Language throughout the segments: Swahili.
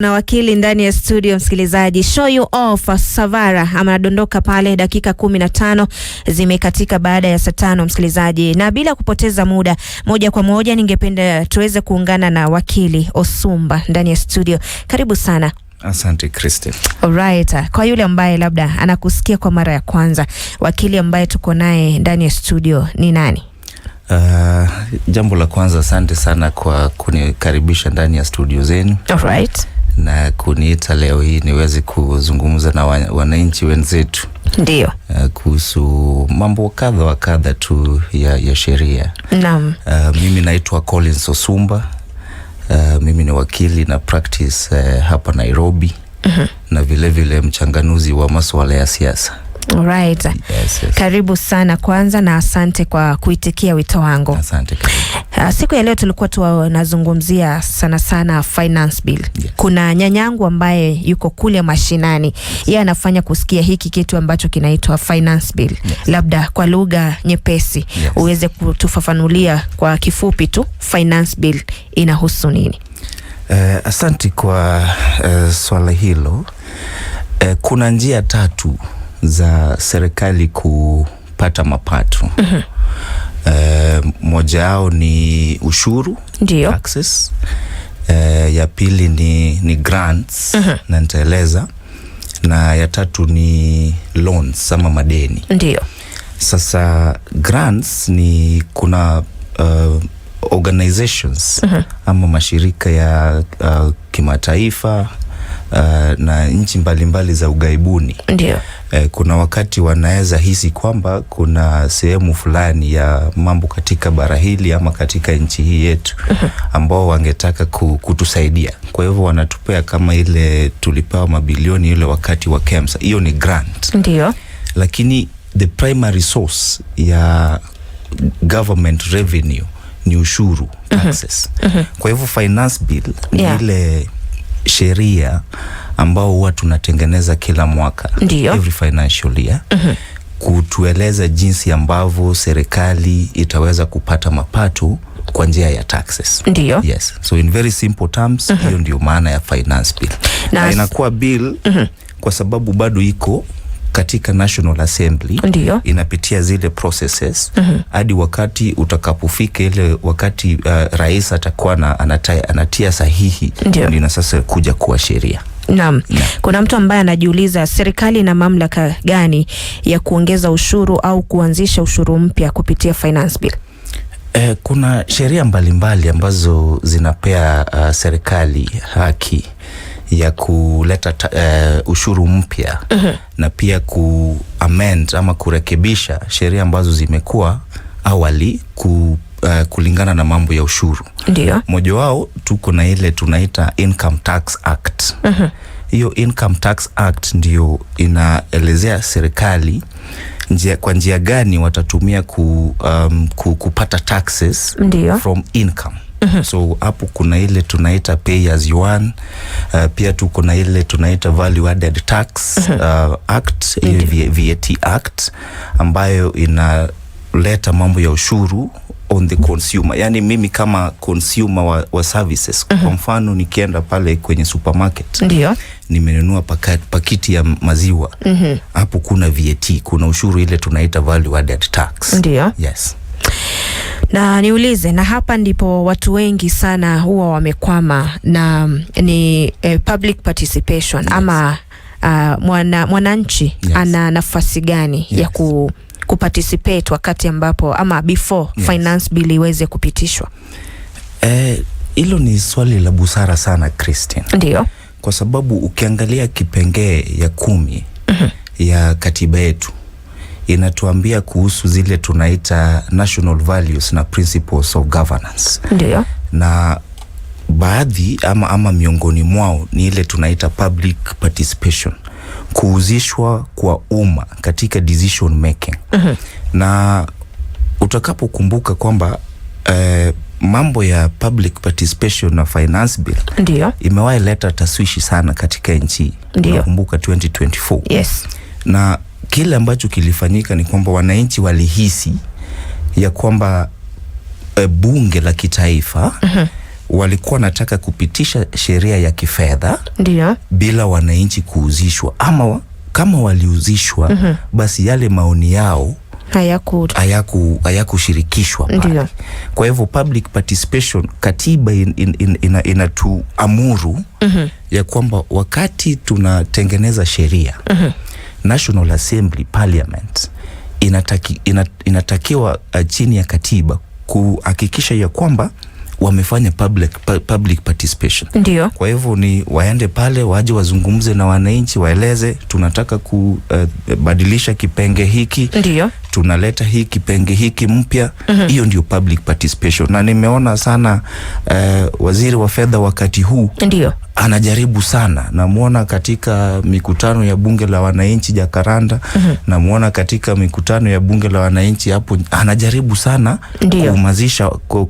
Na wakili ndani ya studio, msikilizaji. Show you off Savara anadondoka pale, dakika 15 zimekatika baada ya saa 5, msikilizaji. Na bila kupoteza muda, moja kwa moja ningependa tuweze kuungana na wakili Osumba ndani ya studio. Karibu sana. Asante Christine. Alright. Kwa yule ambaye labda anakusikia kwa mara ya kwanza, wakili ambaye tuko naye ndani ya studio ni nani? Jambo la kwanza, asante sana kwa kunikaribisha ndani ya studio zenu. Alright. Na kuniita leo hii niweze kuzungumza na wananchi wenzetu. Ndio. Kuhusu mambo kadha wa kadha tu ya sheria. Naam. Mimi naitwa Collins Osumba. Mimi ni wakili na practice hapa Nairobi. Na vile mchanganuzi wa masuala ya siasa. Alright. Yes. Karibu sana kwanza na asante kwa kuitikia wito wangu. Asante karibu. Siku ya leo tulikuwa tunazungumzia sana finance bill. Yes. Kuna nyanyangu ambaye yuko kule mashinani. Yes. Yeye anafanya kusikia hiki kitu ambacho kinaitwa finance bill. Yes. Labda kwa lugha nyepesi, yes, uweze kutufafanulia kwa kifupi tu finance bill inahusu nini? Asante kwa swala hilo. Kuna njia tatu za serikali kupata mapato. Moja yao ni ushuru, ndio, taxes. Ya pili ni grants, na nitaeleza. Na ya tatu ni loans ama madeni. Ndio. Sasa grants ni kuna organizations ama mashirika ya kimataifa na nchi mbalimbali za ugaibuni. Ndio. Kuna wakati wanaweza hisi kwamba kuna sehemu fulani ya mambo katika bara hili ama katika nchi hii yetu ambao wangetaka kutusaidia. Kwa hivyo wanatupea kama ile tulipewa mabilioni ile wakati wa KEMSA. Hiyo ni grant. Ndio. Lakini the primary source ya government revenue ni ushuru, taxes. Kwa hivyo finance bill ni ile sheria ambao huwa tunatengeneza kila mwaka. Ndiyo. Every financial year. Kutueleza jinsi ambavyo serikali itaweza kupata mapato kwa njia ya taxes. Ndiyo. Yes. So in very simple terms, hiyo ndio maana ya finance bill. Na inakuwa bill kwa sababu bado iko katika National Assembly. Ndiyo. Inapitia zile processes hadi wakati utakapofika ile wakati rais atakuwa anatia sahihi, ndio sasa kuja kuwa sheria. Naam. Kuna mtu ambaye anajiuliza serikali ina mamlaka gani ya kuongeza ushuru au kuanzisha ushuru mpya kupitia finance bill? Kuna sheria mbalimbali ambazo zinapea serikali haki ya kuleta ushuru mpya na pia amend ama kurekebisha sheria ambazo zimekuwa awali kulingana na mambo ya ushuru. Ndio. Moja wao tuko na ile tunaita Income Tax Act. Hiyo Income Tax Act ndio inaelezea serikali kwa njia gani watatumia kupata taxes. Ndiyo. From income. So hapo kuna ile tunaita pay as you earn. Pia tuko na ile tunaita Value Added Tax Act, VAT Act, ambayo inaleta mambo ya ushuru on the consumer. Yani mimi kama consumer wa services, kwa mfano nikienda pale kwenye supermarket, ndio, nimenunua pakiti ya maziwa, hapo kuna VAT, kuna ushuru ile tunaita Value Added Tax. Ndio. Yes. Na niulize, na hapa ndipo watu wengi sana huwa wamekwama, na ni public participation. Yes. Ama mwananchi, yes, ana nafasi gani, yes, ya kuparticipate wakati ambapo ama before, yes, finance bill iweze kupitishwa? Hilo ni swali la busara sana Christine. Ndio. Kwa sababu ukiangalia kipengee ya 10 ya katiba yetu inatuambia kuhusu zile tunaita national values na principles of governance. Ndio. Na baadhi ama miongoni mwao ni ile tunaita public participation, kuhusishwa kwa umma katika decision making. Na utakapokumbuka kwamba mambo ya public participation na finance bill, ndio, imewahi leta taswishi sana katika nchi. Nakumbuka 2024. Yes. Na kile ambacho kilifanyika ni kwamba wananchi walihisi ya kwamba bunge la kitaifa walikuwa nataka kupitisha sheria ya kifedha ndio bila wananchi kuuzishwa, ama kama waliuzishwa basi yale maoni yao hayakushirikishwa pale. Kwa hivyo public participation, katiba inatuamuru ya kwamba wakati tunatengeneza sheria, National Assembly Parliament inatakiwa chini ya katiba kuhakikisha ya kwamba wamefanya public participation. Ndio. Kwa hivyo ni waende pale, waje wazungumze na wananchi, waeleze tunataka kubadilisha kipenge hiki. Ndio. Tunaleta hii kipenge hiki mpya. Hiyo ndio public participation. Na nimeona sana waziri wa fedha wakati huu ndio anajaribu sana. Namuona katika mikutano ya bunge la wananchi Jakaranda, namuona katika mikutano ya bunge la wananchi hapo, anajaribu sana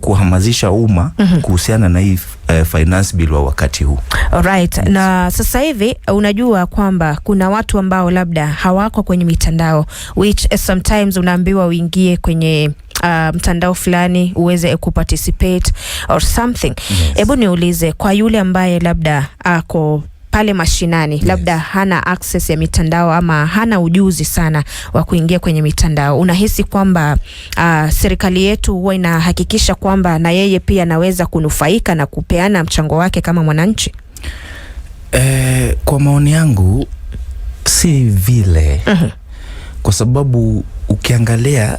kuhamasisha umma kuhusiana na hii finance bill wa wakati huu. Alright. Na sasa hivi unajua kwamba kuna watu ambao labda hawako kwenye mitandao, which sometimes unaambiwa uingie kwenye mtandao fulani uweze kuparticipate or something. Hebu niulize, kwa yule ambaye labda ako pale mashinani, labda hana access ya mitandao ama hana ujuzi sana wa kuingia kwenye mitandao, unahisi kwamba serikali yetu huwa inahakikisha kwamba na yeye pia anaweza kunufaika na kupeana mchango wake kama mwananchi? Kwa maoni yangu si vile. Kwa sababu ukiangalia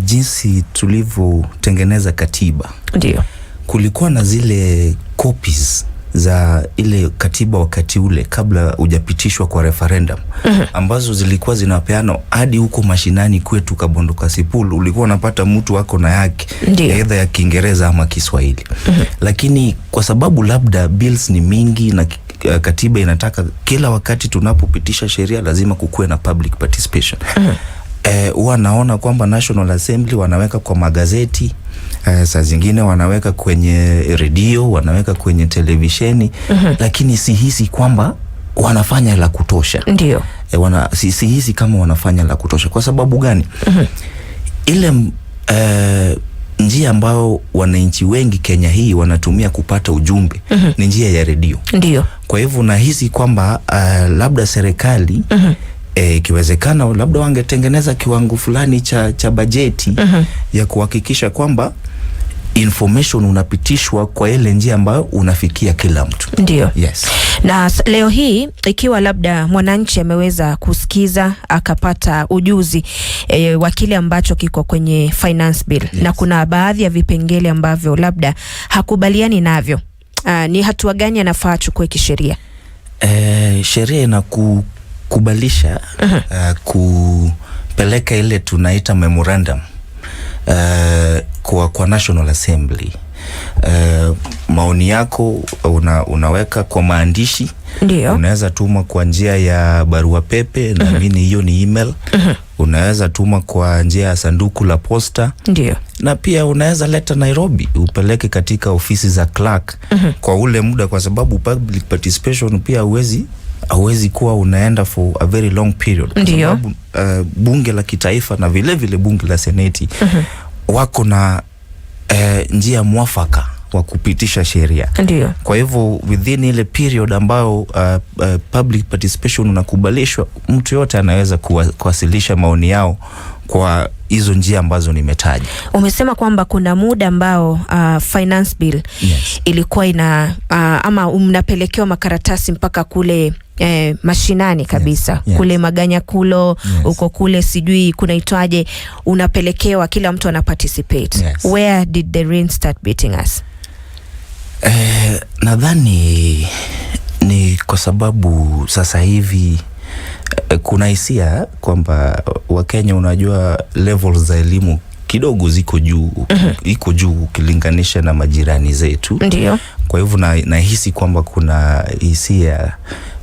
jinsi tulivyotengeneza katiba, ndio kulikuwa na zile copies za ile katiba wakati ule kabla hujapitishwa kwa referendum, ambazo zilikuwa zinapeana hadi huko mashinani kwetu Kabondo Kasipul. Ulikuwa unapata mtu wako na yake aidha ya Kiingereza ama Kiswahili. Lakini kwa sababu labda bills ni mingi na katiba inataka kila wakati tunapopitisha sheria lazima kukuwe na public participation, huwa naona kwamba National Assembly wanaweka kwa magazeti, saa zingine wanaweka kwenye redio, wanaweka kwenye televisheni, lakini sihisi kwamba wanafanya la kutosha. Ndio. Sihisi kama wanafanya la kutosha. Kwa sababu gani? Ile njia ambayo wananchi wengi Kenya hii wanatumia kupata ujumbe ni njia ya redio. Ndio. Kwa hivyo nahisi kwamba labda serikali ikiwezekana labda wangetengeneza kiwango fulani cha bajeti ya kuhakikisha kwamba information unapitishwa kwa ile njia ambayo unafikia kila mtu. Ndio. Yes. Na leo hii ikiwa labda mwananchi ameweza kusikiza akapata ujuzi wa kile ambacho kiko kwenye finance bill, na kuna baadhi ya vipengele ambavyo labda hakubaliani navyo, ni hatua gani anafaa achukue kisheria? Sheria inakubalisha kupeleka ile tunaita memorandum kwa National Assembly. Maoni yako unaweka kwa maandishi. Ndio. Unaweza tuma kwa njia ya barua pepe, na mimi hiyo ni email. Unaweza tuma kwa njia ya sanduku la posta. Ndio. Na pia unaweza leta Nairobi upeleke katika ofisi za clerk kwa ule muda, kwa sababu public participation pia hauwezi kuwa unaenda for a very long period. Kwa sababu bunge la kitaifa na vile vile bunge la seneti wako na njia mwafaka wa kupitisha sheria. Ndio. Kwa hivyo within ile period ambao public participation unakubalishwa, mtu yote anaweza kuwasilisha maoni yao kwa hizo njia ambazo nimetaja. Umesema kwamba kuna muda ambao finance bill ilikuwa ama mnapelekewa makaratasi mpaka kule mashinani kabisa. Kule Maganyakulo, uko kule sijui kunaitwaje, unapelekewa, kila mtu ana participate. Where did the rain start beating us? Nadhani ni kwa sababu sasa hivi kuna hisia kwamba Wakenya, unajua levels za elimu kidogo ziko juu, iko juu ukilinganisha na majirani zetu. Ndio. Kwa hivyo nahisi kwamba kuna hisia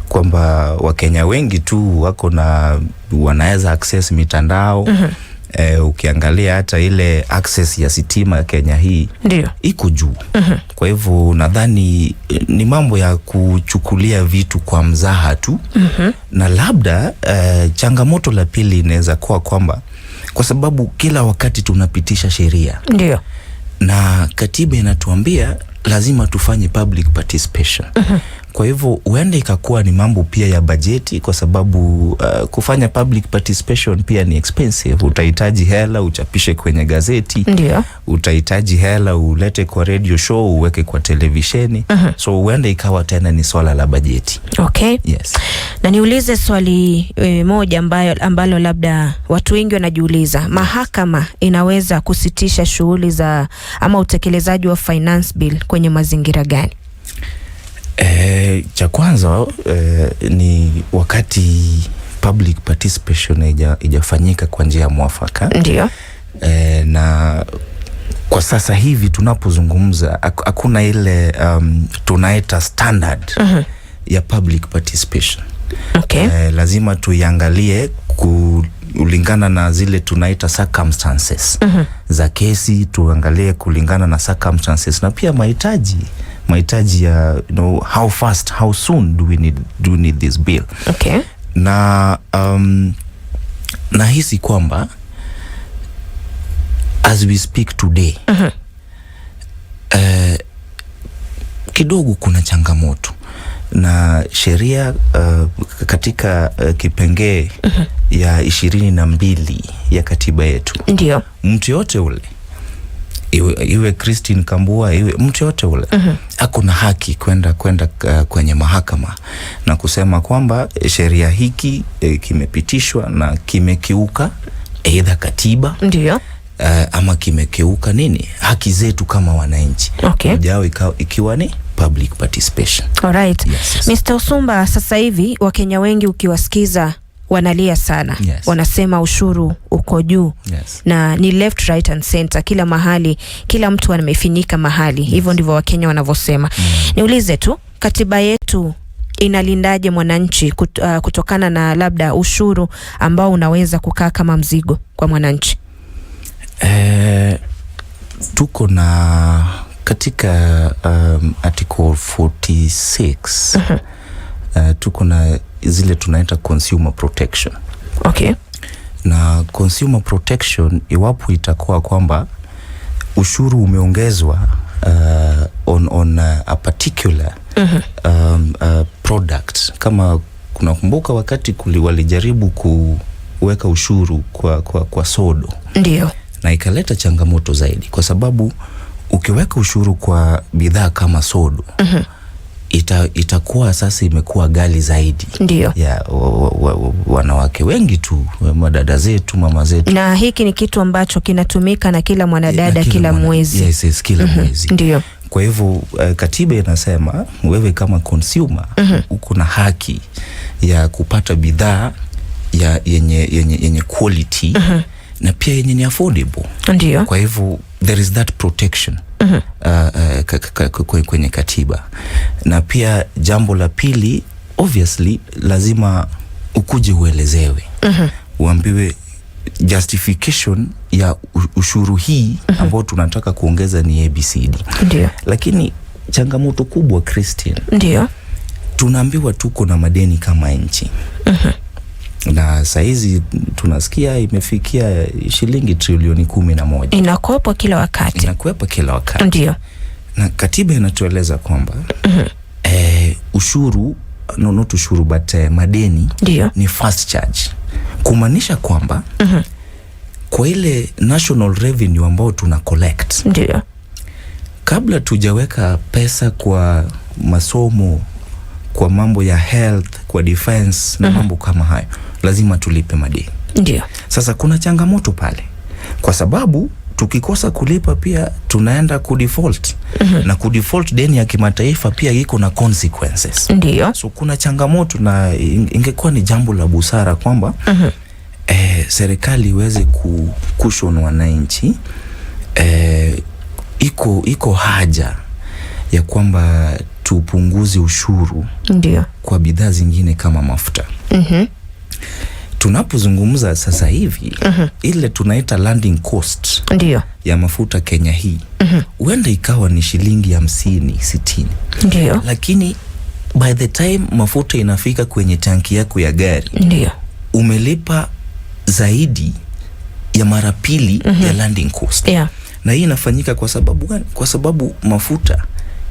kwamba Wakenya wengi tu wanaweza access mitandao. Ukiangalia hata ile access ya sitima Kenya hii iko juu. Kwa hivyo nadhani ni mambo ya kuchukulia vitu kwa mzaha tu. Na labda changamoto la pili inaweza kuwa kwamba kwa sababu kila wakati tunapitisha sheria. Ndio. Na katiba inatuambia lazima tufanye public participation. Kwa hivyo huenda ikakuwa ni mambo pia ya bajeti, kwa sababu kufanya public participation pia ni expensive. Utahitaji hela uchapishe kwenye gazeti. Ndio. Utahitaji hela ulete kwa radio show, uweke kwa televisheni. So huenda ikawa tena ni swala la bajeti. Okay. Yes. Na niulize swali moja ambalo labda watu wengi wanajiuliza. Mahakama inaweza kusitisha shughuli za ama utekelezaji wa finance bill kwenye mazingira gani? Cha kwanza ni wakati public participation ijafanyika kwa njia mwafaka. Ndio. Na kwa sasa hivi tunapozungumza hakuna ile tunaita standard ya public participation. Okay. Lazima tuiangalie kulingana na zile tunaita circumstances za kesi, tuangalie kulingana na circumstances na pia mahitaji ya how fast, how soon do we need this bill. Okay. Na nahisi kwamba as we speak today kidogo kuna changamoto na sheria katika kipengee ya 22 ya katiba yetu. Ndio. Mtu yote ule iwe Christine Kambua, iwe mtu yote ule hakuna haki kwenda kwenye mahakama na kusema kwamba sheria hiki kimepitishwa na kimekiuka aidha katiba. Ndio. Ama kimekiuka haki zetu kama wananchi. Okay. Ujao ikiwa ni public participation. Alright. Yes. Mr. Osumba, sasa hivi Wakenya wengi ukiwasikiza wanalia sana. Yes. Wanasema ushuru uko juu. Yes. Na ni left, right and center, kila mahali, kila mtu amefinyika mahali. Hivyo yes. Ndivyo Wakenya wanavyosema. Niulize tu, katiba yetu inalindaje mwananchi kutokana na labda ushuru ambao unaweza kukaa kama mzigo kwa mwananchi? Tuko na katika article 46 tuko na zile tunaita consumer protection. Okay. Na consumer protection, iwapo itakuwa kwamba ushuru umeongezwa on a particular product, kama kunakumbuka wakati walijaribu kuweka ushuru kwa sodo. Ndio. Na ikaleta changamoto zaidi, kwa sababu ukiweka ushuru kwa bidhaa kama sodo itakuwa sasa imekuwa gali zaidi. Ndio. Ya wanawake wengi tu, madada zetu, mama zetu. Na hiki ni kitu ambacho kinatumika na kila mwanadada kila mwezi. Yes, kila mwezi. Ndio. Kwa hivyo katiba inasema wewe kama consumer uko na haki ya kupata bidhaa yenye quality na pia yenye ni affordable. Ndio. Kwa hivyo there is that protection kwenye katiba. Na pia jambo la pili, obviously lazima ukuje uelezewe. Uambiwe justification ya ushuru hii ambao tunataka kuongeza ni ABCD. Ndio. Lakini changamoto kubwa, Christine, ndio tunaambiwa tuko na madeni kama nchi. Na saizi tunasikia imefikia shilingi trilioni 11. Inakuwepo kila wakati. Inakuwepo kila wakati. Ndio. Na katiba inatueleza kwamba ushuru, not ushuru but madeni ndio ni fast charge. Kumaanisha kwamba kwa ile national revenue ambao tuna collect, ndio kabla tujaweka pesa kwa masomo, kwa mambo ya health, kwa defense na mambo kama hayo, lazima tulipe madeni. Ndio. Sasa kuna changamoto pale, kwa sababu tukikosa kulipa pia tunaenda kudefault. Na kudefault deni ya kimataifa pia iko na consequences. Ndio. So kuna changamoto, na ingekuwa ni jambo la busara kwamba serikali iweze kukushon wananchi. Iko haja ya kwamba tupunguze ushuru ndio kwa bidhaa zingine kama mafuta. Tunapozungumza sasa hivi ile tunaita landing cost ndio ya mafuta Kenya hii huenda ikawa ni shilingi 50-60. Ndio. Lakini by the time mafuta inafika kwenye tanki yako ya gari, ndio umelipa zaidi ya mara pili ya landing cost. Yeah. Na hii inafanyika kwa sababu gani? Kwa sababu mafuta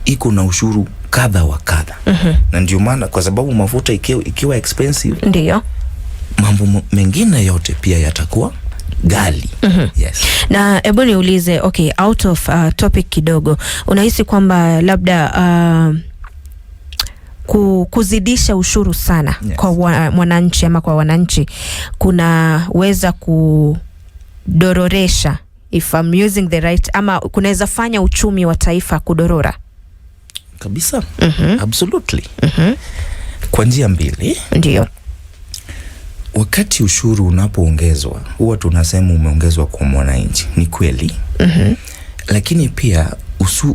iko na ushuru kadha wa kadha. Na ndio maana kwa sababu mafuta ikiwa expensive, ndio mambo mengine yote pia yatakuwa gali. Yes. Na hebu niulize, okay, out of topic kidogo, unahisi kwamba labda kuzidisha ushuru sana, yes, kwa mwananchi ama kwa wananchi kunaweza kudororesha, if I'm using the right, ama kunaweza fanya uchumi wa taifa kudorora? Kabisa. Absolutely. Kwa njia mbili. Ndio. Wakati ushuru unapoongezwa, huwa tunasema umeongezwa kwa mwananchi, ni kweli. Lakini pia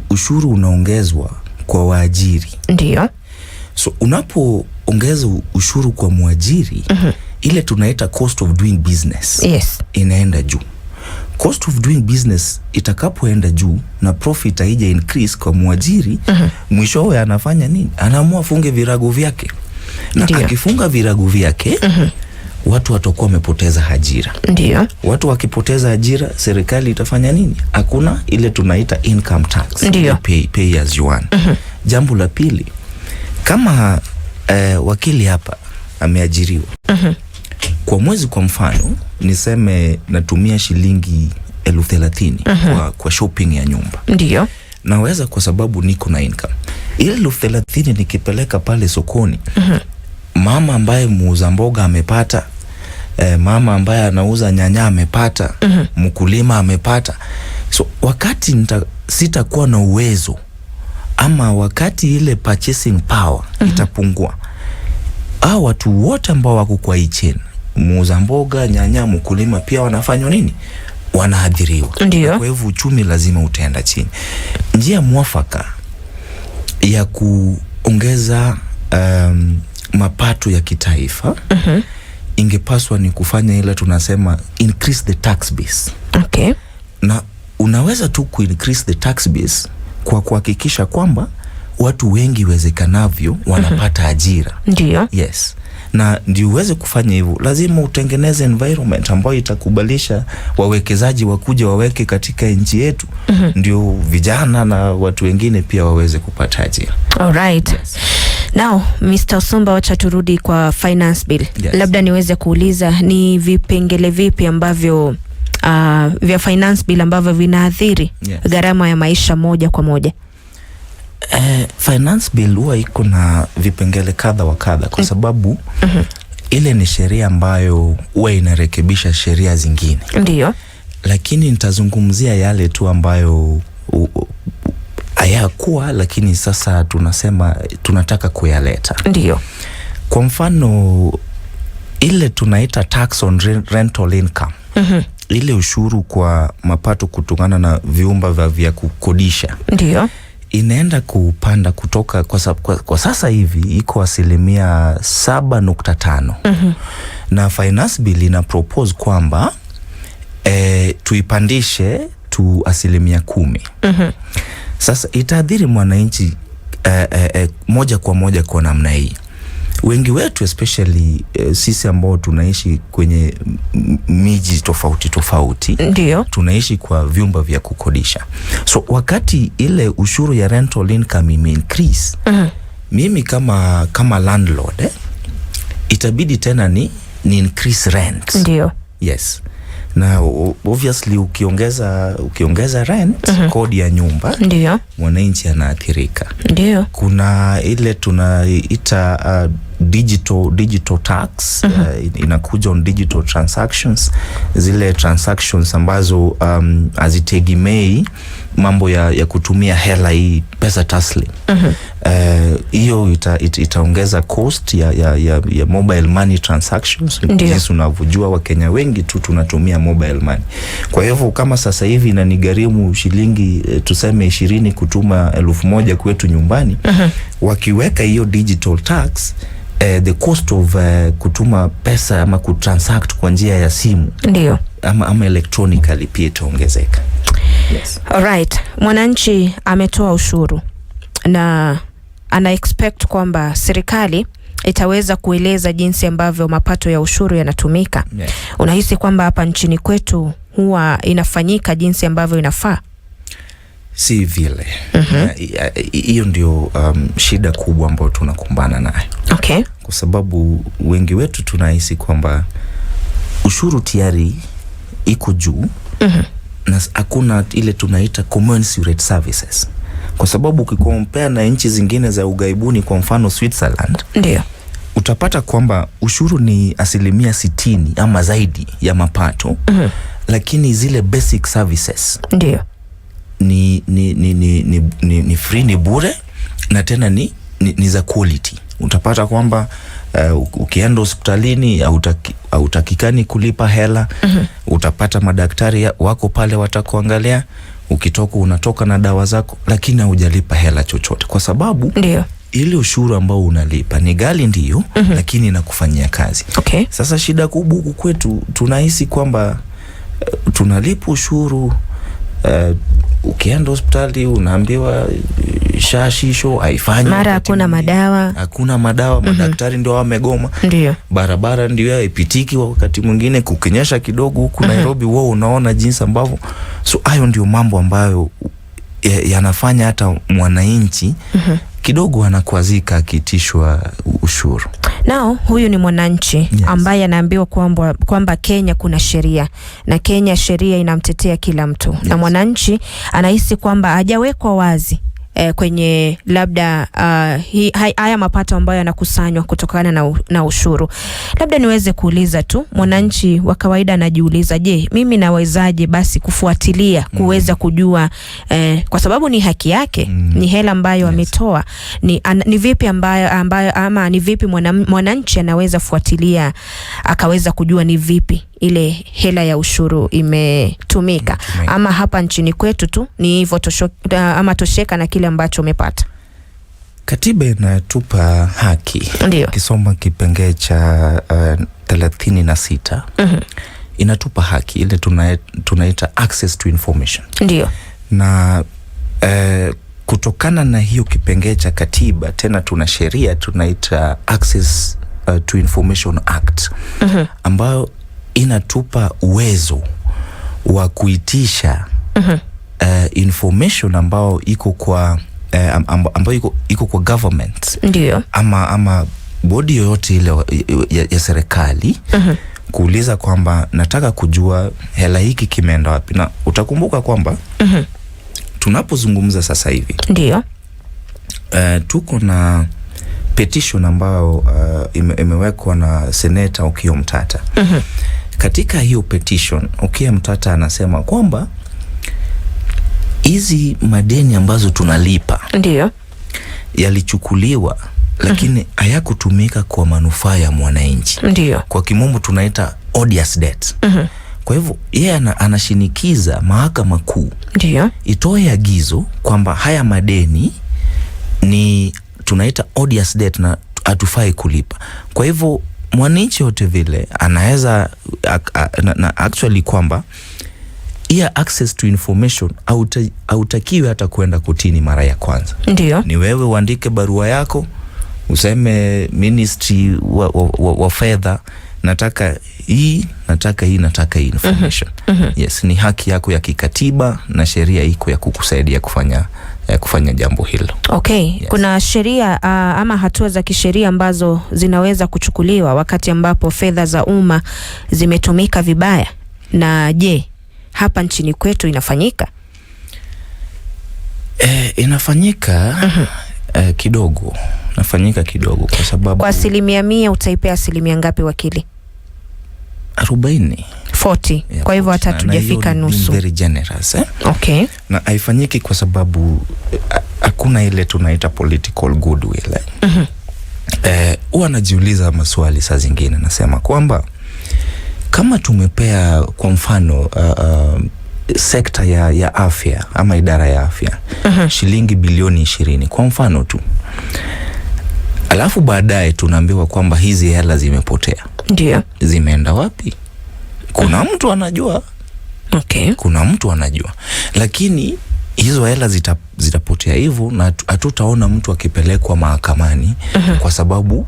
ushuru unaongezwa kwa waajiri. Ndio. So unapoongeza ushuru kwa mwajiri, ile tunaita cost of doing business, yes, inaenda juu. Cost of doing business itakapoenda juu na profit haija increase kwa mwajiri, mwishowe anafanya nini? Anaamua funge virago vyake. Na akifunga virago vyake, watu watakuwa wamepoteza ajira. Ndio. Watu wakipoteza ajira, serikali itafanya nini? Hakuna ile tunaita income tax. Ndio. Pay as you earn. Jambo la pili, kama wakili hapa ameajiriwa, kwa mwezi, kwa mfano niseme natumia shilingi 30,000 kwa shopping ya nyumba. Ndio. Naweza, kwa sababu niko na income, ile 30,000 nikipeleka pale sokoni, mama ambaye muuza mboga amepata, mama ambaye anauza nyanya amepata, mkulima amepata. So wakati sitakuwa na uwezo, ama wakati ile purchasing power itapungua, watu wote ambao wako kwa hii chain, muuza mboga, nyanya, mkulima, pia wanafanywa nini? Wanaadhiriwa. Kwa hivyo uchumi lazima utaenda chini. Njia mwafaka ya kuongeza mapato ya kitaifa ingepaswa ni kufanya ile tunasema increase the tax base. Okay. Na unaweza tu increase the tax base kwa kuhakikisha kwamba watu wengi iwezekanavyo wanapata ajira. Ndio. Yes. Na ndio uweze kufanya hivyo, lazima utengeneze environment ambayo itakubalisha wawekezaji wakuja waweke katika nchi yetu. Ndio vijana na watu wengine pia waweze kupata ajira. All right. Yes. Now, Mr. Osumba, wacha turudi kwa finance bill. Yes. Labda niweze kuuliza ni vipengele vipi ambavyo vya finance bill ambavyo vinaathiri, yes, gharama ya maisha moja kwa moja? Finance bill huwa iko na vipengele kadha wa kadha, kwa sababu ile ni sheria ambayo huwa inarekebisha sheria zingine. Ndio. Lakini nitazungumzia yale tu ambayo hayakuwa, lakini sasa tunasema tunataka kuyaleta. Ndio. Kwa mfano ile tunaita tax on rental income. Ile ushuru kwa mapato kutokana na vyumba vya kukodisha. Ndio. Inaenda kupanda kutoka kwa sasa hivi iko 7.5. Na finance bill ina propose kwamba tuipandishe tu 10%. Sasa itaadhiri mwananchi moja kwa moja kwa namna hii. Wengi wetu especially sisi ambao tunaishi kwenye miji tofauti tofauti, ndio, tunaishi kwa vyumba vya kukodisha. So wakati ile ushuru ya rental income increase, mimi kama landlord itabidi tena ni increase rent. Ndio. Yes. Na obviously ukiongeza rent, kodi ya nyumba, ndio, mwananchi anaathirika. Ndio. Kuna ile tunaita digital tax, inakuja on digital transactions, zile transactions ambazo hazitegemei mambo ya kutumia hela, hii pesa taslim. Hiyo itaongeza cost ya mobile money transactions. Jinsi unavyojua Wakenya wengi tu tunatumia mobile money. Kwa hivyo kama sasa hivi inanigharimu shilingi tuseme 20 kutuma 1,000 kwetu nyumbani, wakiweka hiyo digital tax, the cost of kutuma pesa ama kutransact kwa njia ya simu, ndio, ama electronically pia itaongezeka. Yes. Alright, mwananchi ametoa ushuru na ana expect kwamba serikali itaweza kueleza jinsi ambavyo mapato ya ushuru yanatumika. Yes. Unahisi kwamba hapa nchini kwetu huwa inafanyika jinsi ambavyo inafaa? Si vile. Hiyo ndio shida kubwa ambayo tunakumbana nayo. Okay. Kwa sababu wengi wetu tunahisi kwamba ushuru tayari iko juu na hakuna ile tunaita commensurate services. Kwa sababu ukikompare na nchi zingine za ugaibuni, kwa mfano Switzerland, ndio utapata kwamba ushuru ni 60% ama zaidi ya mapato. Lakini zile basic services ndio ni free, ni bure, na tena ni za quality. Utapata kwamba ukienda hospitalini hautakikani kulipa hela. Utapata madaktari wako pale watakuangalia, ukitoka unatoka na dawa zako, lakini hujalipa hela chochote, kwa sababu ndio ile ushuru ambao unalipa ni gali ndio, lakini inakufanyia kazi. Okay. Sasa shida kubwa huku kwetu, tunahisi kwamba tunalipa ushuru, ukienda hospitali unaambiwa shashisho haifanyi, mara hakuna madawa, madaktari ndio wamegoma, ndio barabara ndio haipitiki, wakati mwingine kukinyesha kidogo huku Nairobi wao unaona jinsi ambavyo. So hayo ndio mambo ambayo yanafanya hata mwananchi kidogo anakwazika akitishwa ushuru. Nao huyu ni mwananchi ambaye anaambiwa kwamba Kenya kuna sheria, na Kenya sheria inamtetea kila mtu. Na mwananchi anahisi kwamba hajawekwa wazi kwenye labda haya mapato ambayo yanakusanywa kutokana na ushuru. Labda niweze kuuliza tu, mwananchi wa kawaida anajiuliza, je, mimi nawezaje basi kufuatilia kuweza kujua, kwa sababu ni haki yake, ni hela ambayo ametoa, ni vipi ama ni vipi mwananchi anaweza fuatilia akaweza kujua ni vipi ile hela ya ushuru imetumika? Ama hapa nchini kwetu tu ni hivyo ama tosheka na kile ambacho umepata? Katiba inatupa haki. Ndio. Kisoma kipengee cha 36 inatupa haki ile tunaita access to information. Ndio. Na kutokana na hiyo kipengee cha katiba, tena tuna sheria tunaita Access to Information Act, ambayo inatupa uwezo wa kuitisha information ambao iko kwa ambayo iko kwa government. Ndio. Ama body yoyote ile ya serikali, kuuliza kwamba nataka kujua hela hiki kimeenda wapi. Na utakumbuka kwamba tunapozungumza sasa hivi, ndio tuko na petition ambayo imewekwa na Senator Okiya Omtatah. Katika hiyo petition, Okiya Omtatah anasema kwamba hizi madeni ambazo tunalipa ndio yalichukuliwa, lakini hayakutumika kwa manufaa ya mwananchi. Ndio. Kwa kimombo tunaita odious debt. Kwa hivyo yeye anashinikiza mahakama kuu ndio itoe agizo kwamba haya madeni ni tunaita odious debt na hatufai kulipa. Kwa hivyo mwananchi yote vile anaweza actually kwamba ia access to information hautakiwi hata kwenda kotini mara ya kwanza. Ndio. Ni wewe uandike barua yako, useme ministry wa fedha, nataka hii information. Yes, ni haki yako ya kikatiba na sheria iko ya kukusaidia kufanya jambo hilo. Okay. Yes. Kuna sheria ama hatua za kisheria ambazo zinaweza kuchukuliwa wakati ambapo fedha za umma zimetumika vibaya, na je, hapa nchini kwetu inafanyika? Inafanyika kidogo. Nafanyika kidogo kwa sababu kwa 100% utaipea asilimia ngapi wakili? 40. Yeah, kwa hivyo hata tujafika nusu. Very generous, Okay. Na haifanyiki kwa sababu hakuna ile tunaita political goodwill. Huwa najiuliza maswali saa zingine, nasema kwamba kama tumepea kwa mfano sekta ya afya ama idara ya afya shilingi bilioni 20 kwa mfano tu, alafu baadaye tunaambiwa kwamba hizi hela zimepotea. Ndio. Zimeenda wapi? Kuna mtu anajua. Okay. Kuna mtu anajua. Lakini hizo hela zitapotea hivyo, na hatutaona mtu akipelekwa mahakamani kwa sababu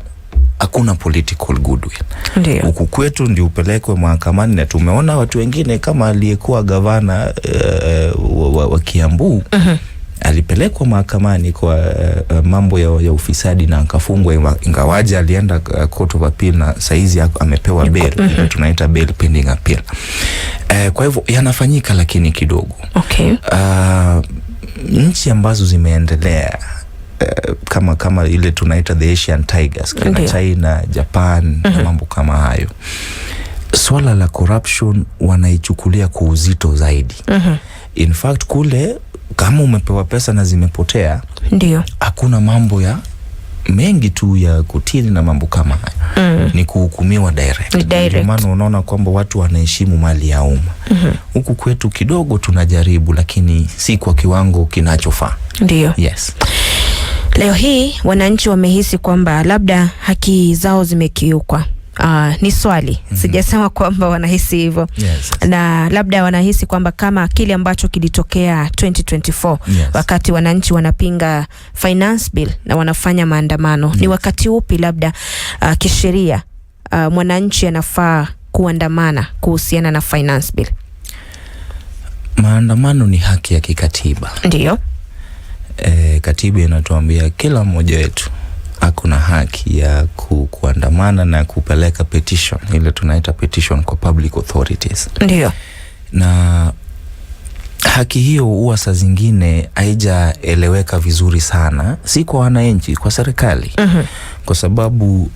hakuna political goodwill. Ndio. Huku kwetu ndio upelekwe mahakamani, na tumeona watu wengine kama aliyekuwa gavana wa Kiambu alipelekwa mahakamani kwa mambo ya ufisadi na akafungwa, ingawaje alienda court of appeal na saizi amepewa bail, tunaita bail pending appeal. Kwa hivyo yanafanyika lakini kidogo. Okay. Nchi ambazo zimeendelea kama ile tunaita the Asian Tigers, kama China, Japan na mambo kama hayo, swala la corruption wanaichukulia kwa uzito zaidi. In fact kule kama umepewa pesa na zimepotea, ndio hakuna mambo ya mengi tu ya kutini na mambo kama haya. Ni kuhukumiwa direct. Ndio maana unaona kwamba watu wanaheshimu mali ya umma. Huku kwetu kidogo tunajaribu, lakini si kwa kiwango kinachofaa. Ndio. Yes. Leo hii wananchi wamehisi kwamba labda haki zao zimekiukwa. Ni swali. Sijasema kwamba wanahisi hivyo. Yes. Na labda wanahisi kwamba kama kile ambacho kilitokea 2024, wakati wananchi wanapinga finance bill na wanafanya maandamano, ni wakati upi labda kisheria mwananchi anafaa kuandamana kuhusiana na finance bill? Maandamano ni haki ya kikatiba. Ndio. Katiba inatuambia kila mmoja wetu hakuna haki ya kuandamana na kupeleka petition, ile tunaita petition kwa public authorities. Ndio. Na haki hiyo huwa saa zingine haijaeleweka vizuri sana, si kwa wananchi, kwa serikali. Kwa sababu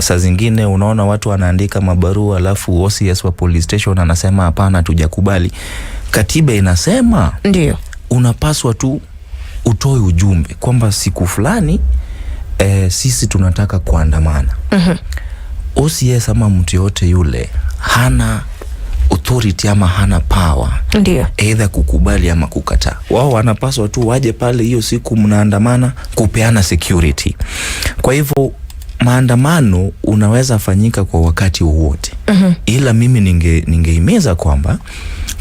saa zingine unaona watu wanaandika mabarua, alafu OCS wa police station anasema hapana, tujakubali. Katiba inasema ndio unapaswa tu utoe ujumbe kwamba siku fulani sisi tunataka kuandamana. OCS ama mtu yote yule hana authority ama hana power, ndio either kukubali ama kukataa. Wao wanapaswa tu waje pale hiyo siku mnaandamana kupeana security. Kwa hivyo maandamano unaweza fanyika kwa wakati wowote. Ila mimi ningehimiza kwamba,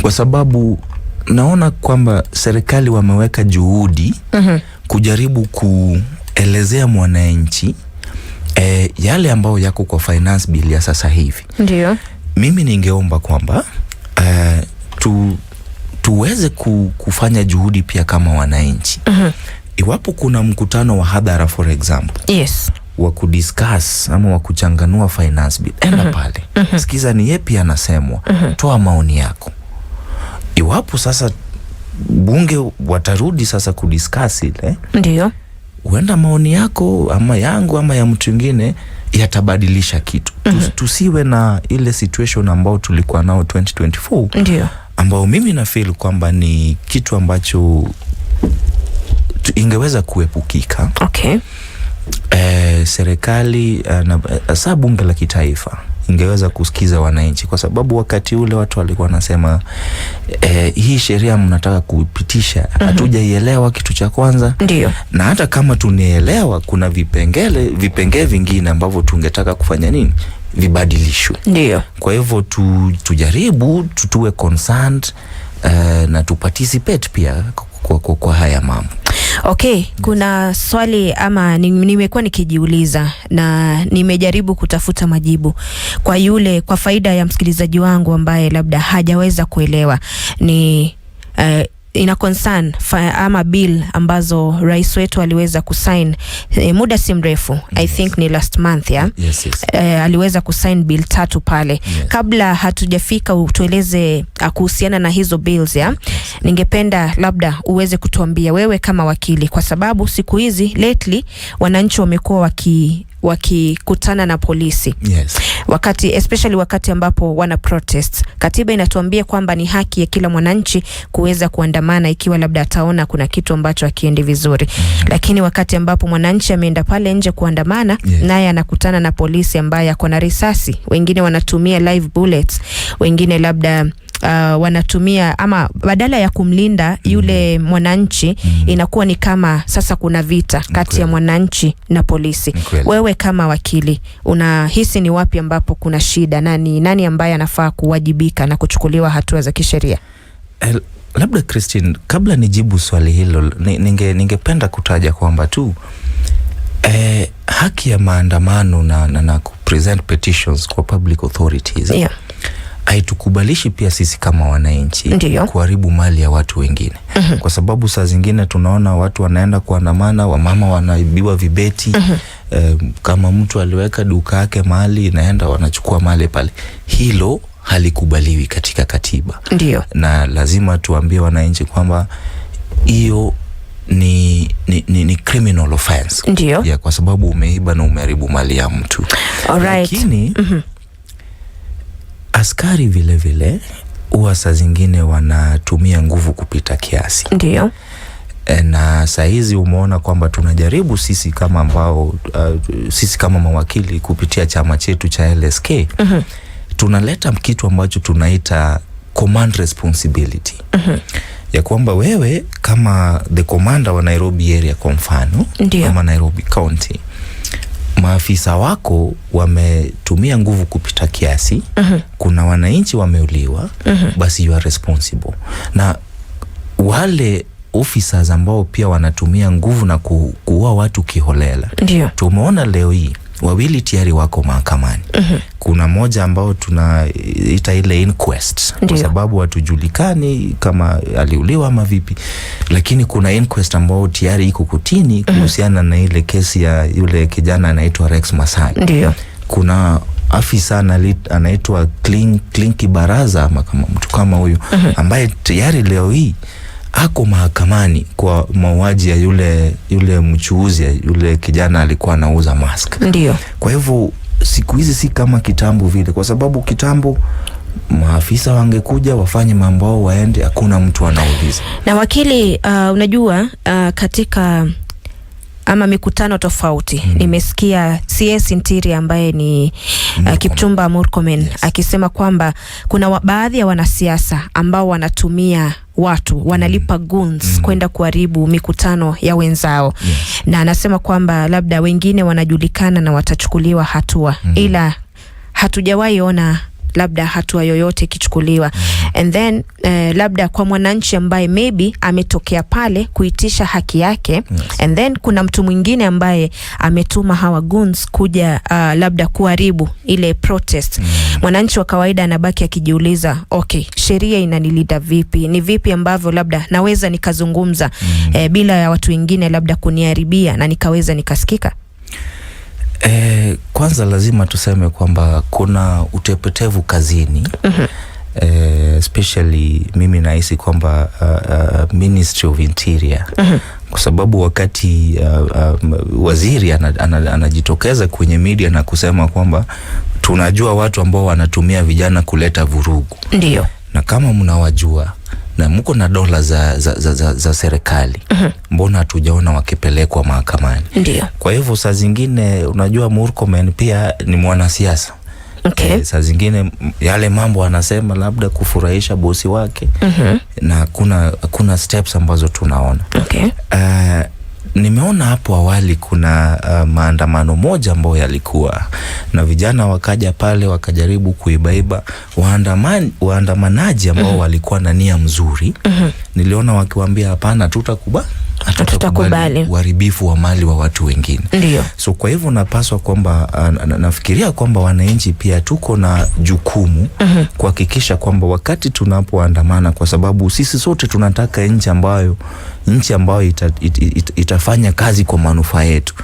kwa sababu naona kwamba serikali wameweka juhudi kujaribu kuelezea mwananchi yale ambao yako kwa finance bill ya sasa hivi. Ndio. Mimi ningeomba kwamba tuweze kufanya juhudi pia kama wananchi. Iwapo kuna mkutano wa hadhara for example, yes, wa kudiscuss ama wa kuchanganua finance bill, enda pale. Sikiza ni yepi anasemwa, toa maoni yako. Iwapo sasa bunge watarudi sasa kudiscuss ile, ndio huenda maoni yako ama yangu ama ya mtu mwingine yatabadilisha kitu. Tusiwe na ile situation ambao tulikuwa nao 2024, ndio ambao mimi na feel kwamba ni kitu ambacho ingeweza kuepukika. Okay. Serikali na hasa bunge la kitaifa ingeweza kusikiza wananchi, kwa sababu wakati ule watu walikuwa wanasema hii sheria mnataka kupitisha hatujaielewa, kitu cha kwanza. Ndio. Na hata kama tunaelewa kuna vipengele vingine ambavyo tungetaka kufanya nini, vibadilishwe. Ndio. Kwa hivyo tujaribu tuwe concerned na tuparticipate pia kwa haya mambo. Okay, kuna swali ama nimekuwa nikijiuliza na nimejaribu kutafuta majibu kwa faida ya msikilizaji wangu ambaye labda hajaweza kuelewa. Ni ina concern ama bill ambazo rais wetu aliweza kusign muda si mrefu, I think ni last month ya. Yes. Aliweza kusign bill 3 pale. Yes. Kabla hatujafika utueleze kuhusiana na hizo bills ya. Yes. Ningependa labda uweze kutuambia wewe kama wakili, kwa sababu siku hizi lately wananchi wamekuwa wakikutana na polisi. Yes. Especially wakati ambapo wana protest. Katiba inatuambia kwamba ni haki ya kila mwananchi kuweza kuandamana ikiwa labda ataona kuna kitu ambacho hakiendi vizuri. Lakini wakati ambapo mwananchi ameenda pale nje kuandamana, naye anakutana na polisi ambaye ako na risasi, wengine wanatumia live bullets, wengine labda wanatumia ama badala ya kumlinda yule mwananchi, inakuwa ni kama sasa kuna vita kati ya mwananchi na polisi. Wewe kama wakili unahisi ni wapi ambapo kuna shida, nani ambaye anafaa kuwajibika na kuchukuliwa hatua za kisheria? Labda Christine, kabla nijibu swali hilo, ningependa kutaja kwamba tu haki ya maandamano na present petitions kwa public authorities. Yeah. Haitukubalishi pia sisi kama wananchi kuharibu mali ya watu wengine. Kwa sababu saa zingine tunaona watu wanaenda kuandamana, wamama wanaibiwa vibeti. Kama mtu aliweka duka yake mahali, inaenda wanachukua mali pale. Hilo halikubaliwi katika katiba. Ndiyo. Na lazima tuambie wananchi kwamba hiyo ni criminal offense. Ndiyo. Ya, kwa sababu umeiba na umeharibu mali ya mtu. Alright. Lakini askari vile vile huwa saa zingine wanatumia nguvu kupita kiasi. Ndiyo. Na saa hizi umeona kwamba tunajaribu sisi kama ambao sisi kama mawakili kupitia chama chetu cha LSK tunaleta kitu ambacho tunaita command responsibility. Ya kwamba wewe kama the commander wa Nairobi area kwa mfano, kama Nairobi County, maafisa wako wametumia nguvu kupita kiasi, kuna wananchi wameuliwa, basi you are responsible. Na wale officers ambao pia wanatumia nguvu na kuua watu kiholela, tumeona leo hii wawili tayari wako mahakamani. Kuna moja ambao tunaita ile inquest, kwa sababu hatujulikani kama aliuliwa ama vipi, lakini kuna inquest ambao tayari iko kotini kuhusiana na ile kesi ya yule kijana anaitwa Rex Masai. Ndiyo. Kuna afisa anaitwa Klinki Baraza ama kama mtu kama huyu ambaye tayari leo hii ako mahakamani kwa mauaji ya yule mchuuzi, yule kijana alikuwa anauza mask. Ndiyo. Kwa hivyo siku hizi si kama kitambo vile, kwa sababu kitambo maafisa wangekuja wafanye mambo yao waende, hakuna mtu anauliza. Na wakili, unajua katika ama mikutano tofauti nimesikia CS Interior ambaye ni Kipchumba Murkomen akisema kwamba kuna baadhi ya wanasiasa ambao wanatumia watu, wanalipa goons kwenda kuharibu mikutano ya wenzao. Na anasema kwamba labda wengine wanajulikana na watachukuliwa hatua, ila hatujawahi ona labda hatua yoyote kichukuliwa. And then labda kwa mwananchi ambaye maybe ametokea pale kuitisha haki yake, and then kuna mtu mwingine ambaye ametuma hawa goons kuja labda kuharibu ile protest. Mwananchi wa kawaida anabaki akijiuliza, okay, sheria inanilinda vipi? Ni vipi ambavyo labda naweza nikazungumza bila ya watu wengine labda kuniharibia na nikaweza nikasikika? Kwanza lazima tuseme kwamba kuna utepetevu kazini. Especially mimi nahisi kwamba Ministry of Interior, kwa sababu wakati waziri anajitokeza kwenye media na kusema kwamba tunajua watu ambao wanatumia vijana kuleta vurugu. Ndiyo. Na kama mnawajua na mko na dola za serikali, mbona hatujaona wakipelekwa mahakamani? Ndiyo. Kwa hivyo saa zingine unajua Murkomen pia ni mwanasiasa. Okay. Saa zingine yale mambo anasema labda kufurahisha bosi wake, na kuna steps ambazo tunaona. Okay. Nimeona hapo awali kuna maandamano moja ambayo yalikuwa na vijana wakaja pale wakajaribu kuibaiba waandamanaji ambao walikuwa na nia mzuri. Niliona wakiwaambia hapana, tutakubali uharibifu wa mali wa watu wengine. Ndiyo. So kwa hivyo napaswa kwamba nafikiria kwamba wananchi pia tuko na jukumu kuhakikisha kwamba wakati tunapoandamana, kwa sababu sisi sote tunataka nchi ambayo itafanya kazi kwa manufaa yetu,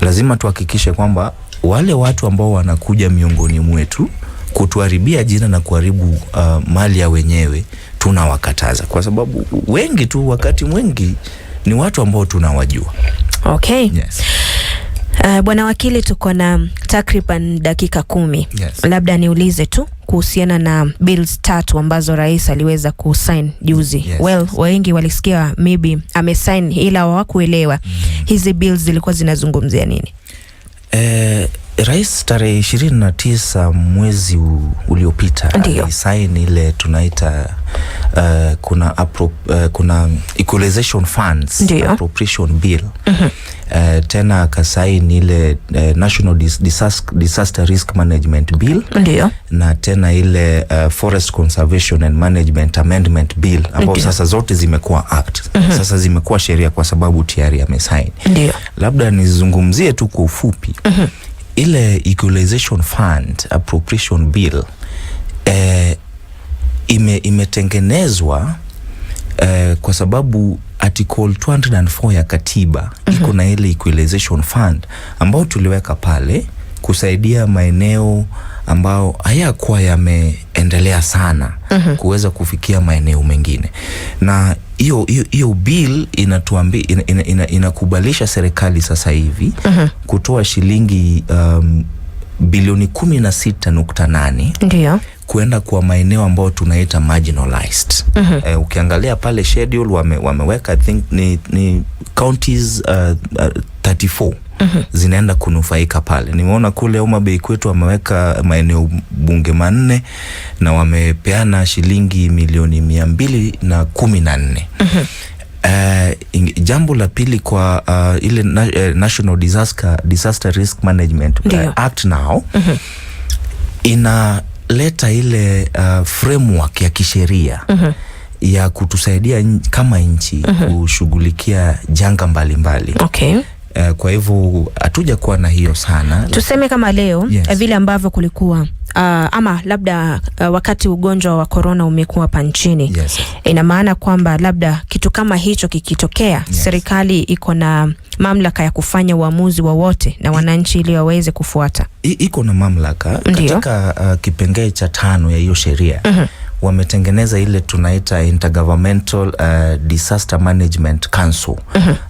lazima tuhakikishe kwamba wale watu ambao wanakuja miongoni mwetu kutuharibia jina na kuharibu mali ya wenyewe tunawakataza, kwa sababu wengi tu wakati mwingi ni watu ambao tunawajua. Okay. Yes. Bwana wakili, tuko na takriban dakika 10. Yes. Labda niulize tu kuhusiana na bills 3 ambazo rais aliweza kusign juzi. Yes. Well, wengi walisikia maybe amesign ila hawakuelewa hizi bills zilikuwa zinazungumzia nini. Rais tarehe 29 mwezi uliopita alisaini ile tunaita kuna equalization funds appropriation bill. Tena akasaini ile National Disaster Risk Management Bill. Na tena ile Forest Conservation and Management Amendment Bill ambao sasa zote zimekuwa act. Sasa zimekuwa sheria kwa sababu tayari amesaini. Labda nizungumzie tu kwa ufupi. Ile Equalization Fund Appropriation Bill imetengenezwa kwa sababu Article 204 ya katiba iko na ile Equalization Fund ambao tuliweka pale kusaidia maeneo ambao hayakuwa yameendelea sana kuweza kufikia maeneo mengine. Na hiyo bill inatuambia inakubalisha serikali sasa hivi kutoa shilingi bilioni 16.8 kuenda kwa maeneo ambao tunaita marginalized. Ukiangalia pale schedule wameweka I think ni counties 34 zinaenda kunufaika pale. Nimeona kule Homa Bay kwetu wameweka maeneo bunge 4 na wamepeana shilingi milioni 214. Jambo la pili kwa ile National Disaster Risk Management Act now inaleta ile framework ya kisheria ya kutusaidia kama nchi kushughulikia janga mbalimbali. Kwa hivyo hatuja kuwa na hiyo sana. Tuseme kama leo vile ambavyo kulikuwa ama labda wakati ugonjwa wa corona umekuwa hapa nchini. Ina maana kwamba labda kitu kama hicho kikitokea, serikali iko na mamlaka ya kufanya uamuzi wowote na wananchi ili waweze kufuata. Iko na mamlaka katika kipengee cha 5 ya hiyo sheria. Wametengeneza ile tunaita Intergovernmental Disaster Management Council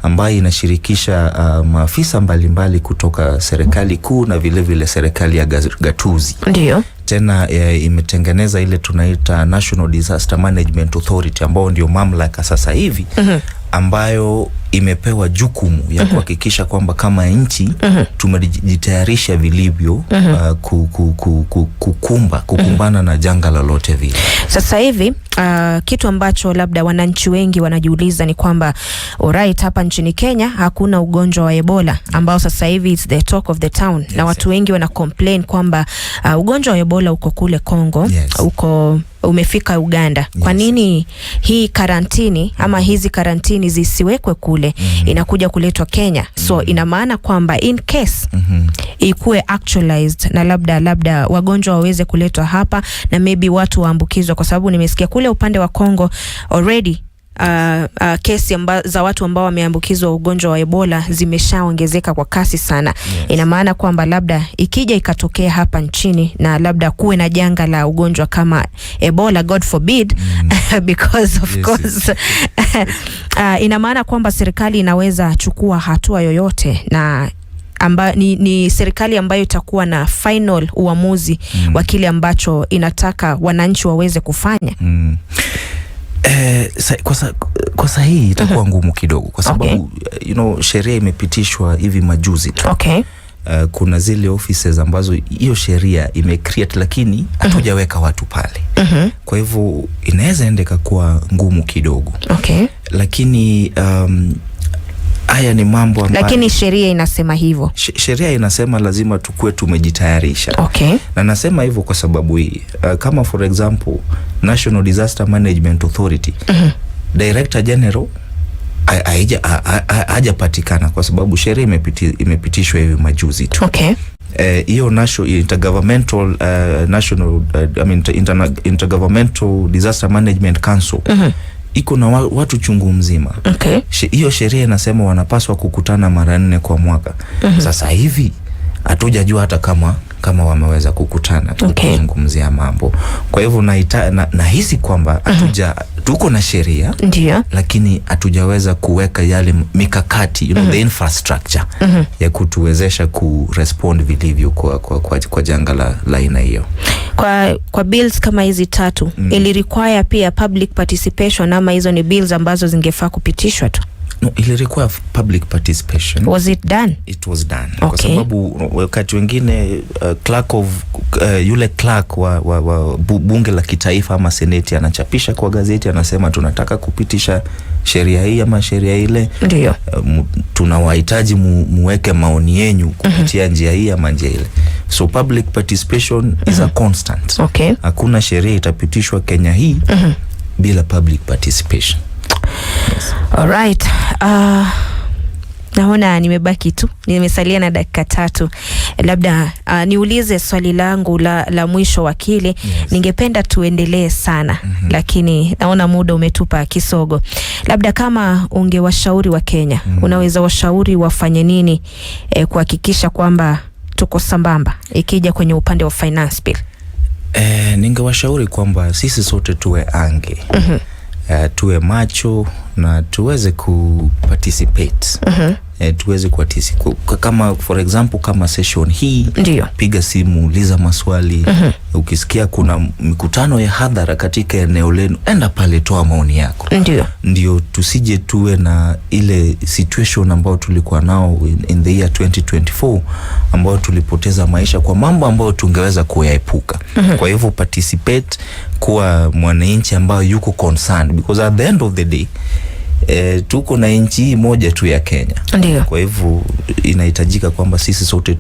ambayo inashirikisha maafisa mbalimbali kutoka serikali kuu na vile vile serikali ya gatuzi. Tena imetengeneza ile tunaita National Disaster Management Authority ambao ndio mamlaka sasa hivi ambayo imepewa jukumu ya kuhakikisha kwamba kama nchi tumejitayarisha vilivyo kukumbana na janga lolote vile. Sasa hivi kitu ambacho labda wananchi wengi wanajiuliza ni kwamba alright, hapa nchini Kenya hakuna ugonjwa wa Ebola ambao sasa hivi it's the talk of the town. Na watu wengi wana complain kwamba ugonjwa wa Ebola uko kule Kongo, uko umefika Uganda. Kwa nini hii karantini ama hizi karantini zisiwekwe kule, inakuja kuletwa Kenya? So ina maana kwamba in case ikuwe actualized na labda wagonjwa waweze kuletwa hapa na maybe watu waambukizwa, kwa sababu nimesikia kule upande wa Kongo already kesi za watu ambao wameambukizwa ugonjwa wa Ebola zimeshaongezeka kwa kasi sana. Ina maana kwamba labda ikija ikatokea hapa nchini na labda kuwe na janga la ugonjwa kama Ebola, God forbid, because of course ina maana kwamba serikali inaweza chukua hatua yoyote na ni serikali ambayo itakuwa na final uamuzi wa kile ambacho inataka wananchi waweze kufanya. Kwa sahihi itakuwa ngumu kidogo kwa sababu sheria imepitishwa hivi majuzi tu. Kuna zile offices ambazo hiyo sheria imecreate lakini hatujaweka watu pale. Kwa hivyo inaweza endeka kuwa ngumu kidogo. Lakini haya ni mambo ambayo, lakini sheria inasema hivyo. Sheria inasema lazima tukue tumejitayarisha. Na nasema hivyo kwa sababu hii kama for example National Disaster Management Authority Director General hajapatikana kwa sababu sheria imepitishwa hivi majuzi tu. Hiyo Intergovernmental Intergovernmental Disaster Management Council iko na watu chungu mzima. Hiyo sheria inasema wanapaswa kukutana mara 4 kwa mwaka. Sasa hivi hatujajua hata kama wameweza kukutana kuzungumzia mambo. Kwa hivyo nahisi kwamba tuko na sheria lakini hatujaweza kuweka yale mikakati the infrastructure ya kutuwezesha kurespond vilivyo kwa janga la aina hiyo. Kwa bills kama hizi 3 ili require pia public participation ama hizo ni bills ambazo zingefaa kupitishwa tu? No, ili require public participation. Was it done? It was done. Okay. Kwa sababu wakati wengine yule clerk wa bunge la kitaifa ama seneti anachapisha kwa gazeti, anasema tunataka kupitisha sheria hii ama sheria ile. Ndio. Tunawahitaji muweke maoni yenu kupitia njia hii ama njia ile. So public participation is a constant. Okay. Hakuna sheria itapitishwa Kenya hii bila public participation. Yes. All right. Naona nimesalia na dakika 3. Labda niulize swali langu la mwisho wakili. Yes. Ningependa tuendelee sana. Lakini naona muda umetupa kisogo. Labda kama ungewashauri wa Kenya, unaweza washauri wafanye nini kuhakikisha kwamba tuko sambamba ikija kwenye upande wa finance bill? Ningewashauri kwamba sisi sote tuwe ange. Tuwe macho na tuweze kuparticipate. Tuweze kama for example kama session hii, ndio, piga simu, uliza maswali. Ukisikia kuna mikutano ya hadhara katika eneo lenu, enda pale, toa maoni yako. Ndio tusije tuwe na ile situation ambayo tulikuwa nao in the year 2024 ambayo tulipoteza maisha kwa mambo ambayo tungeweza kuyaepuka. Kwa hivyo participate, kuwa mwananchi ambayo yuko concerned, because at the end of the day tuko na nchi moja tu ya Kenya. Ndiyo. Kwa hivyo inahitajika kwamba sisi sote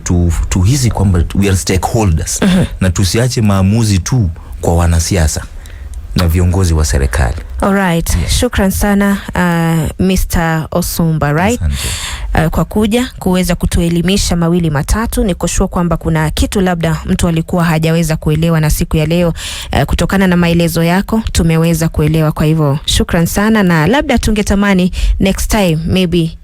tuhisi kwamba we are stakeholders. Na tusiache maamuzi tu kwa wanasiasa na viongozi wa serikali. Alright. Yeah. Shukran sana Mr. Osumba, right? Kwa kuweza kutuelimisha mawili matatu. Nikoshua kwamba kuna kitu labda mtu alikuwa hajaweza kuelewa, na siku ya leo kutokana na maelezo yako tumeweza kuelewa. Kwa hivyo shukran sana, na labda tungetamani next time maybe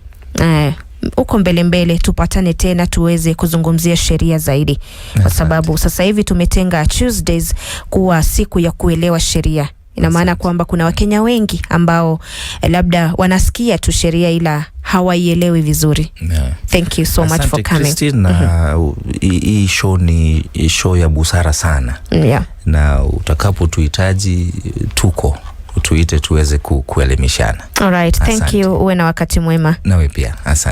uko mbele tupatane tena tuweze kuzungumzia sheria zaidi. Kwa sababu sasa hivi tumetenga Tuesdays kuwa siku ya kuelewa sheria. Ina maana kwamba kuna Wakenya wengi ambao labda wanasikia tu sheria ila hawaielewi vizuri. Yeah. Thank you so much for coming. Christine, hii show ni show ya busara sana. Yeah. Na utakapo tuhitaji tuite tuweze kuelimishana. All right. Thank you. Uwe na wakati mwema. Nawe pia. Asante.